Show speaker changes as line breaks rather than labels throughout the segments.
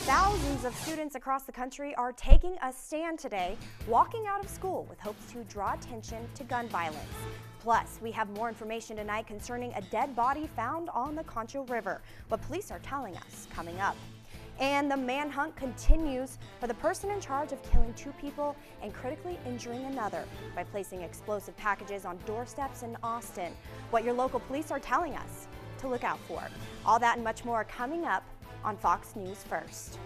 Thousands of students across the country are taking a stand today, walking out of school with hopes to draw attention to gun violence. Plus, we have more information tonight concerning a dead body found on the Concho River, what police are telling us coming up. And the manhunt continues for the person in charge of killing 2 people and critically injuring another by placing explosive packages on doorsteps in Austin. What your local police are telling us to look out for. All that and much more coming up on Fox News First.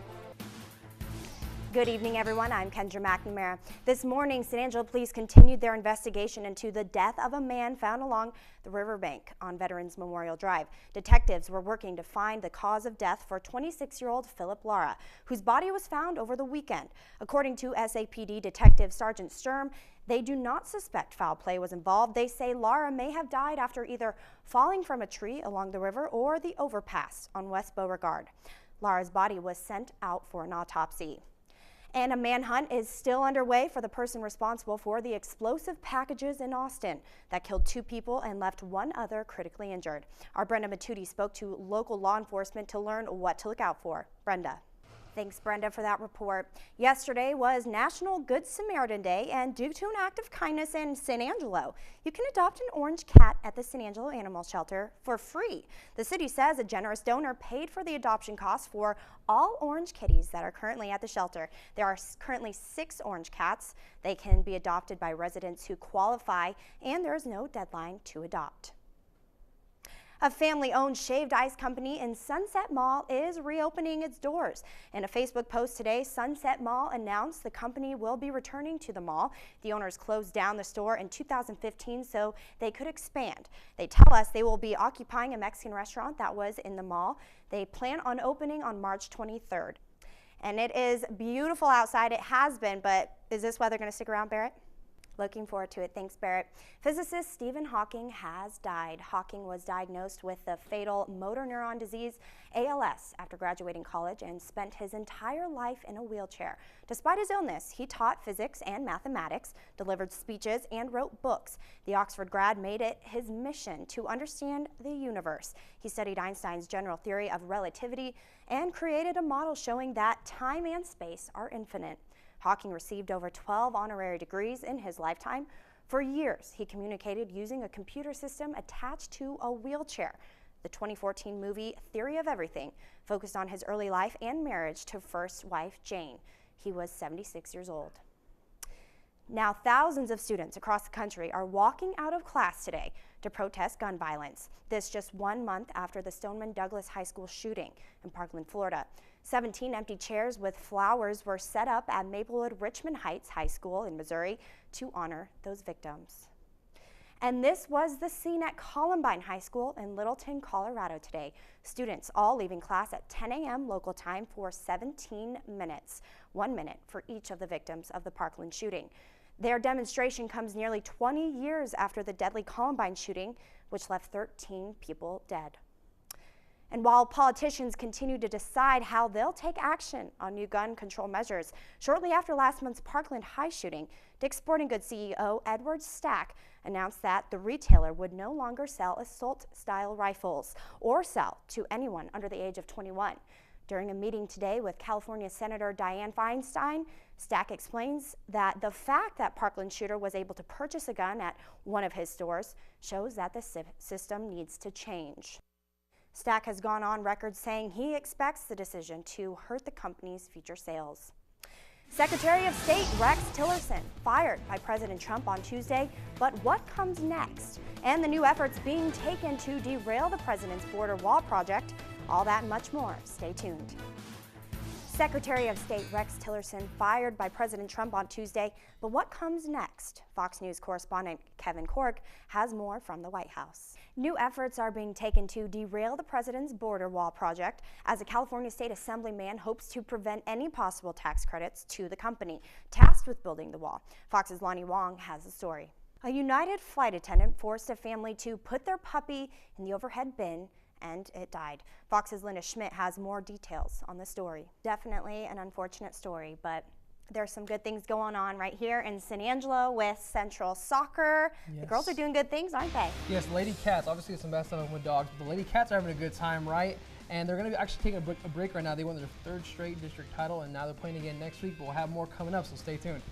Good evening, everyone. I'm Kendra McNamara. This morning, San Angelo police continued their investigation into the death of a man found along the riverbank on Veterans Memorial Drive. Detectives were working to find the cause of death for 26-year-old Philip Lara, whose body was found over the weekend. According to SAPD Detective Sergeant Sturm, they do not suspect foul play was involved. They say Lara may have died after either falling from a tree along the river or the overpass on West Beauregard. Lara's body was sent out for an autopsy. And a manhunt is still underway for the person responsible for the explosive packages in Austin that killed 2 people and left 1 other critically injured. Our Brenda Matudi spoke to local law enforcement to learn what to look out for. Brenda. Thanks, Brenda, for that report. Yesterday was National Good Samaritan Day, and due to an act of kindness in San Angelo, you can adopt an orange cat at the San Angelo Animal Shelter for free. The city says a generous donor paid for the adoption costs for all orange kitties that are currently at the shelter. There are currently 6 orange cats. They can be adopted by residents who qualify, and there is no deadline to adopt. A family-owned shaved ice company in Sunset Mall is reopening its doors. In a Facebook post today, Sunset Mall announced the company will be returning to the mall. The owners closed down the store in 2015 so they could expand. They tell us they will be occupying a Mexican restaurant that was in the mall. They plan on opening on March 23rd. And it is beautiful outside. It has been, but is this weather going to stick around, Barrett? Looking forward to it. Thanks, Barrett. Physicist Stephen Hawking has died. Hawking was diagnosed with the fatal motor neuron disease, ALS, after graduating college and spent his entire life in a wheelchair. Despite his illness, he taught physics and mathematics, delivered speeches, and wrote books. The Oxford grad made it his mission to understand the universe. He studied Einstein's general theory of relativity and created a model showing that time and space are infinite. Hawking received over 12 honorary degrees in his lifetime. For years, he communicated using a computer system attached to a wheelchair. The 2014 movie Theory of Everything focused on his early life and marriage to first wife Jane. He was 76 years old. Now, thousands of students across the country are walking out of class today to protest gun violence. This just 1 month after the Stoneman Douglas High School shooting in Parkland, Florida. 17 empty chairs with flowers were set up at Maplewood Richmond Heights High School in Missouri to honor those victims. And this was the scene at Columbine High School in Littleton, Colorado today. Students all leaving class at 10 a.m. local time for 17 minutes, 1 minute for each of the victims of the Parkland shooting. Their demonstration comes nearly 20 years after the deadly Columbine shooting, which left 13 people dead. And while politicians continue to decide how they'll take action on new gun control measures, shortly after last month's Parkland High shooting, Dick's Sporting Goods CEO Edward Stack announced that the retailer would no longer sell assault-style rifles or sell to anyone under the age of 21. During a meeting today with California Senator Dianne Feinstein, Stack explains that the fact that Parkland shooter was able to purchase a gun at one of his stores shows that the system needs to change. Stack has gone on record saying he expects the decision to hurt the company's future sales. Secretary of State Rex Tillerson fired by President Trump on Tuesday, but what comes next? And the new efforts being taken to derail the president's border wall project, all that and much more. Stay tuned. Secretary of State Rex Tillerson fired by President Trump on Tuesday, but what comes next? Fox News correspondent Kevin Cork has more from the White House. New efforts are being taken to derail the president's border wall project as a California State Assemblyman hopes to prevent any possible tax credits to the company tasked with building the wall. Fox's Lonnie Wong has the story. A United flight attendant forced a family to put their puppy in the overhead bin and it died. Fox's Linda Schmidt has more details on the story. Definitely an unfortunate story, but there's some good things going on right here in San Angelo with Central Soccer. Yes. The girls are doing good things, aren't they?
Yes, Lady Cats. Obviously, it's the best of them with dogs, but the Lady Cats are having a good time, right? and they're going to be actually taking a break right now. They won their 3rd straight district title, and now they're playing again next week, but we'll have more coming up, so stay tuned.